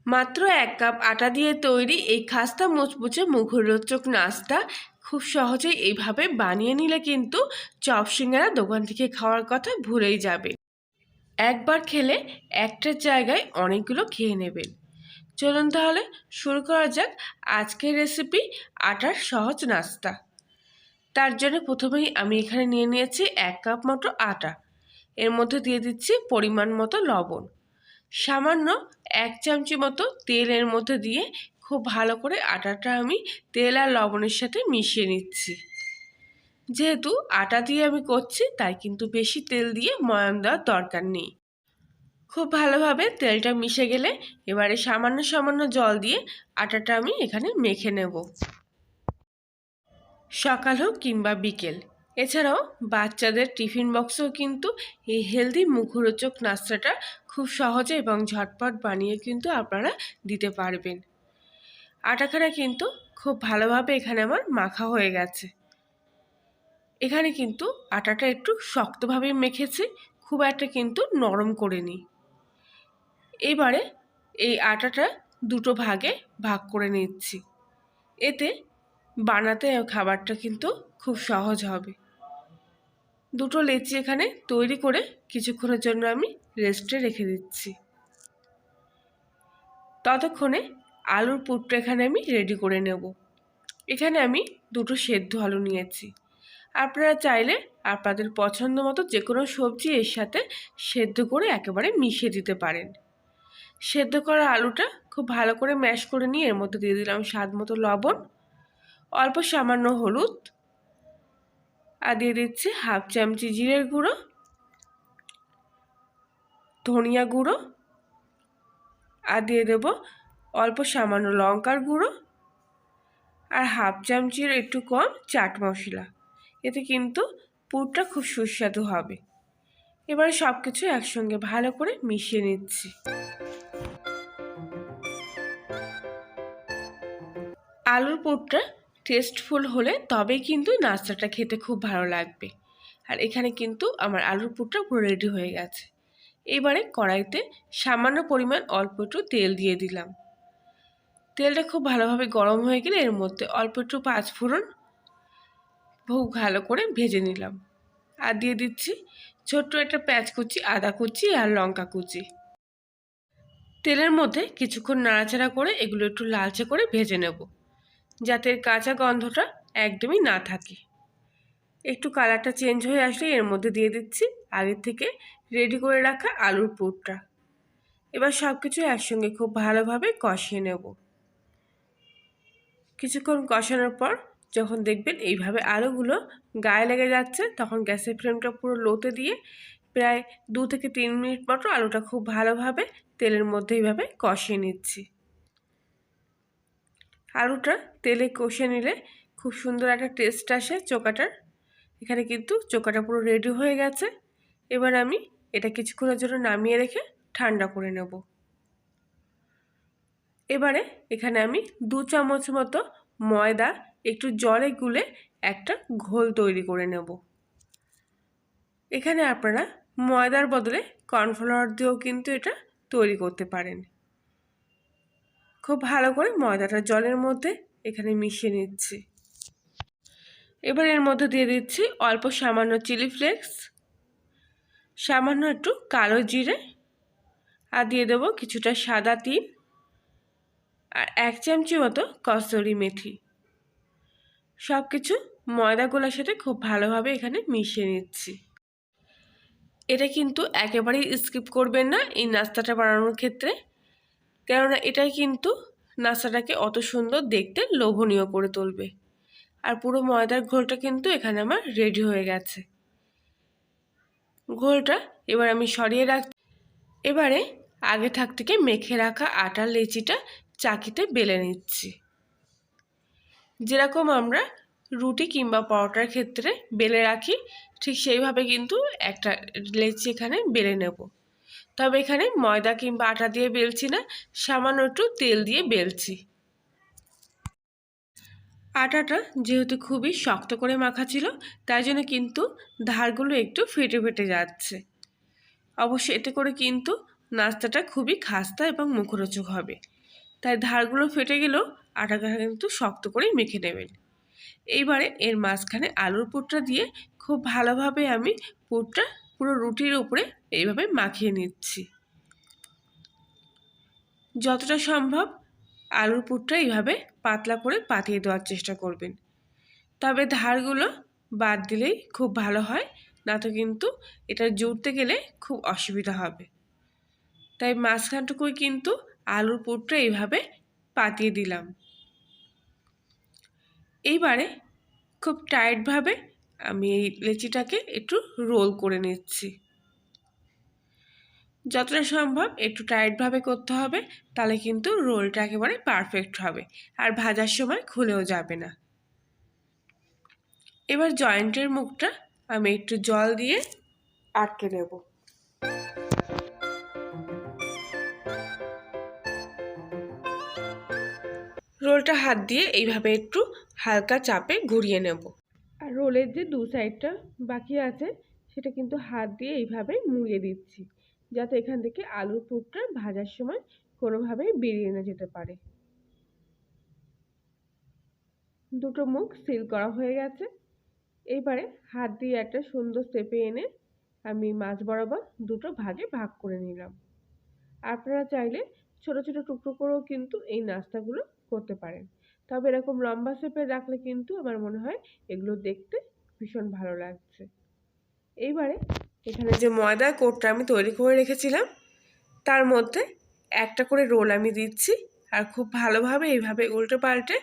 মাত্র 1 কাপ আটা দিয়ে তৈরি এই খাস্তা মুচমুচে মুখরোচক নাস্তা খুব সহজেই এইভাবে বানিয়ে নিলে কিন্তু চপ সিঙ্গারা দোকান থেকে খাওয়ার কথা ভুলেই যাবে। একবার খেলে একটার জায়গায় অনেকগুলো খেয়ে নেবেন। চলুন তাহলে শুরু করা যাক আজকের রেসিপি আটার সহজ নাস্তা। তার জন্য প্রথমেই আমি এখানে নিয়ে নিয়েছি 1 কাপ মতো আটা। এর মধ্যে দিয়ে দিচ্ছি পরিমাণ মতো লবণ, সামান্য 1 চামচি মতো তেল এর মধ্যে দিয়ে খুব ভালো করে আটাটা আমি তেল আর লবণের সাথে মিশিয়ে নিচ্ছি। যেহেতু আটা দিয়ে আমি করছি তাই কিন্তু বেশি তেল দিয়ে ময়ান দেওয়ার দরকার নেই। খুব ভালোভাবে তেলটা মিশে গেলে এবারে সামান্য সামান্য জল দিয়ে আটাটা আমি এখানে মেখে নেব। সকাল হোক কিংবা বিকেল, এছাড়াও বাচ্চাদের টিফিন বক্সেও কিন্তু এই হেলদি মুখরোচক নাস্তাটা খুব সহজে এবং ঝটপট বানিয়ে কিন্তু আপনারা দিতে পারবেন। আটাখানা কিন্তু খুব ভালোভাবে এখানে আমার মাখা হয়ে গেছে। এখানে কিন্তু আটাটা একটু শক্তভাবে মেখেছি, খুব একটা কিন্তু নরম করে নিই। এবারে এই আটাটা দুটো ভাগে ভাগ করে নিচ্ছি। এতে বানাতে খাবারটা কিন্তু খুব সহজ হবে। দুটো লেচি এখানে তৈরি করে কিছুক্ষণের জন্য আমি রেস্টে রেখে দিচ্ছি। ততক্ষণে আলুর পুরটা এখানে আমি রেডি করে নেব। এখানে আমি দুটো সেদ্ধ আলু নিয়েছি। আপনারা চাইলে আপনাদের পছন্দ মতো যে কোনো সবজি এর সাথে সেদ্ধ করে একেবারে মিশিয়ে দিতে পারেন। সেদ্ধ করা আলুটা খুব ভালো করে ম্যাশ করে নিয়ে এর মধ্যে দিয়ে দিলাম স্বাদ মতো লবণ, অল্প সামান্য হলুদ, আর দিয়ে দিচ্ছি 1/2 চামচি জিরের গুঁড়ো, ধনিয়া গুঁড়ো, আর দিয়ে দেবো অল্প সামান্য লঙ্কার গুঁড়ো, আর 1/2 চামচির একটু কম চাট মশলা। এতে কিন্তু পুরটা খুব সুস্বাদু হবে। এবারে সব কিছু একসঙ্গে ভালো করে মিশিয়ে নিচ্ছি। আলুর পুরটা টেস্টফুল হলে তবেই কিন্তু নাস্তাটা খেতে খুব ভালো লাগবে। আর এখানে কিন্তু আমার আলুর পুরটা পুরো রেডি হয়ে গেছে। এবারে কড়াইতে সামান্য পরিমাণ অল্প একটু তেল দিয়ে দিলাম। তেলটা খুব ভালোভাবে গরম হয়ে গেলে এর মধ্যে অল্প একটু 5 ফোড়ন খুব ভালো করে ভেজে নিলাম। আর দিয়ে দিচ্ছি ছোট্ট একটা পেঁয়াজ কুচি, আদা কুচি আর লঙ্কা কুচি। তেলের মধ্যে কিছুক্ষণ নাড়াচাড়া করে এগুলো একটু লালচে করে ভেজে নেব, যাতে কাঁচা গন্ধটা একদমই না থাকে। একটু কালারটা চেঞ্জ হয়ে আসলে এর মধ্যে দিয়ে দিচ্ছি আগের থেকে রেডি করে রাখা আলুর পুরটা। এবার সব কিছু একসঙ্গে খুব ভালোভাবে কষিয়ে নেব। কিছুক্ষণ কষানোর পর যখন দেখবেন এইভাবে আলুগুলো গায়ে লেগে যাচ্ছে, তখন গ্যাসের ফ্লেমটা পুরো লোতে দিয়ে প্রায় 2 থেকে 3 মিনিট মতো আলুটা খুব ভালোভাবে তেলের মধ্যে এইভাবে কষিয়ে নিচ্ছি। আলুটা তেলে কষিয়ে নিলে খুব সুন্দর একটা টেস্ট আসে চোকাটার। এখানে কিন্তু চোকাটা পুরো রেডি হয়ে গেছে। এবার আমি এটা কিছুক্ষণের জন্য নামিয়ে রেখে ঠান্ডা করে নেব। এবারে এখানে আমি 2 চামচ মতো ময়দা একটু জলে গুলে একটা ঘোল তৈরি করে নেব। এখানে আপনারা ময়দার বদলে কর্নফ্লাওয়ার দিয়েও কিন্তু এটা তৈরি করতে পারেন। খুব ভালো করে ময়দাটা জলের মধ্যে এখানে মিশিয়ে নিচ্ছি। এবার এর মধ্যে দিয়ে দিচ্ছি অল্প সামান্য চিলি ফ্লেক্স, সামান্য একটু কালো জিরে, আর দিয়ে দেবো কিছুটা সাদা তিল, আর 1 চামচি মতো কসুরি মেথি। সব কিছু ময়দাগুলোর সাথে খুব ভালোভাবে এখানে মিশিয়ে নিচ্ছি। এটা কিন্তু একেবারেই স্কিপ করবেন না এই নাস্তাটা বানানোর ক্ষেত্রে, কেননা এটাই কিন্তু নাস্তাটাকে অত সুন্দর দেখতে লোভনীয় করে তুলবে। আর পুরো ময়দার ঘোলটা কিন্তু এখানে আমার রেডি হয়ে গেছে। ঘোলটা এবার আমি সরিয়ে রাখছি। এবারে আগে থেকে মেখে রাখা আটার লেচিটা চাকিতে বেলে নিচ্ছি। যেরকম আমরা রুটি কিংবা পরোটার ক্ষেত্রে বেলে রাখি ঠিক সেইভাবে কিন্তু একটা লেচি এখানে বেলে নেব। তবে এখানে ময়দা কিংবা আটা দিয়ে বেলছি না, সামান্য একটু তেল দিয়ে বেলছি। আটাটা যেহেতু খুবই শক্ত করে মাখা ছিল তাই জন্য কিন্তু ধারগুলো একটু ফেটে ফেটে যাচ্ছে। অবশ্য এতে করে কিন্তু নাস্তাটা খুবই খাস্তা এবং মুখরোচক হবে। তাই ধারগুলো ফেটে গেলেও আটাটা কিন্তু শক্ত করে মেখে নেবেন। এইবারে এর মাঝখানে আলুর পুরটা দিয়ে খুব ভালোভাবে আমি পুরটা পুরো রুটির উপরে এইভাবে মাখিয়ে নিচ্ছি। যতটা সম্ভব আলুর পুরটা এইভাবে পাতলা করে পাতিয়ে দেওয়ার চেষ্টা করবেন, তবে ধারগুলো বাদ দিলেই খুব ভালো হয়, না তো কিন্তু এটা জুড়তে গেলে খুব অসুবিধা হবে। তাই মাঝখানটুকুই কিন্তু আলুর পুরটা এইভাবে পাতিয়ে দিলাম। এইবারে খুব টাইটভাবে আমি এই লেচিটাকে একটু রোল করে নিচ্ছি। যতটা সম্ভব একটু টাইটভাবে করতে হবে, তাহলে কিন্তু রোলটা একেবারে পারফেক্ট হবে আর ভাজার সময় খুলেও যাবে না। এবার জয়েন্টের মুখটা আমি একটু জল দিয়ে আটকে নেব। রোলটা হাত দিয়ে এইভাবে একটু হালকা চাপে ঘুরিয়ে নেব। আর রোলের যে দু সাইডটা বাকি আছে সেটা কিন্তু হাত দিয়ে এইভাবে মুড়িয়ে দিচ্ছি, যাতে এখান থেকে আলুর পুরটা ভাজার সময় কোনোভাবেই বেরিয়ে না যেতে পারে। দুটো মুখ সিল করা হয়ে গেছে। এইবারে হাত দিয়ে একটা সুন্দর শেপে এনে আমি মাছ বরাবর দুটো ভাগে ভাগ করে নিলাম। আপনারা চাইলে ছোট ছোট টুকরো করেও কিন্তু এই নাস্তাগুলো করতে পারেন, তবে এরকম লম্বা শেপে রাখলে কিন্তু আমার মনে হয় এগুলো দেখতে ভীষণ ভালো লাগছে। এইবারে এখানে যে ময়দার কোটটা আমি তৈরি করে রেখেছিলাম তার মধ্যে একটা করে রোল আমি দিচ্ছি, আর খুব ভালোভাবে এইভাবে উল্টে পাল্টে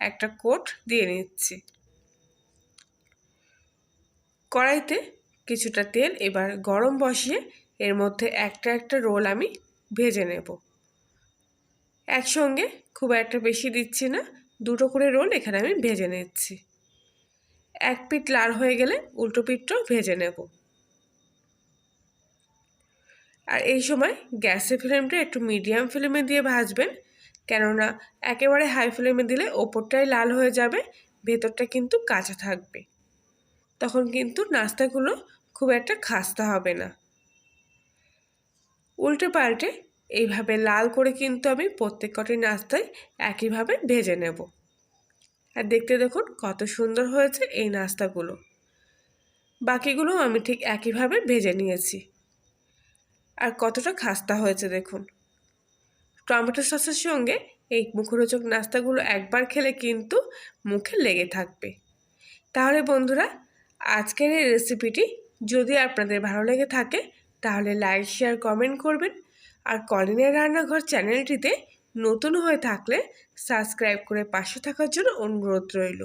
একটা কোট দিয়ে নিচ্ছি। কড়াইতে কিছুটা তেল এবার গরম বসিয়ে এর মধ্যে একটা একটা রোল আমি ভেজে নেব। একসঙ্গে খুব একটা বেশি দিচ্ছি না, দুটো করে রোল এখানে আমি ভেজে নিচ্ছি। এক পিঠ লাল হয়ে গেলে উল্টো পিঠটাও ভেজে নেব। আর এই সময় গ্যাসের ফ্লেমটা একটু মিডিয়াম ফ্লেমে দিয়ে ভাজবেন, কেননা একেবারে হাই ফ্লেমে দিলে ওপরটাই লাল হয়ে যাবে, ভেতরটা কিন্তু কাঁচা থাকবে, তখন কিন্তু নাস্তাগুলো খুব একটা খাস্তা হবে না। উল্টে পাল্টে এইভাবে লাল করে কিন্তু আমি প্রত্যেক কটি নাস্তায় একইভাবে ভেজে নেব। আর দেখতে দেখুন কত সুন্দর হয়েছে এই নাস্তাগুলো। বাকিগুলো আমি ঠিক একইভাবে ভেজে নিয়েছি। আর কতটা খাস্তা হয়েছে দেখুন। টমেটো সসের সঙ্গে এই মুখরোচক নাস্তাগুলো একবার খেলে কিন্তু মুখে লেগে থাকবে। তাহলে বন্ধুরা, আজকের এই রেসিপিটি যদি আপনাদের ভালো লেগে থাকে তাহলে লাইক, শেয়ার, কমেন্ট করবেন। আর কলিনের রান্নাঘর চ্যানেলটিতে নতুন হয়ে থাকলে সাবস্ক্রাইব করে পাশে থাকার জন্য অনুরোধ রইল।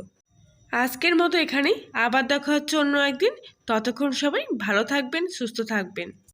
আজকের মতো এখানেই, আবার দেখা হচ্ছে অন্য একদিন। ততক্ষণ সবাই ভালো থাকবেন, সুস্থ থাকবেন।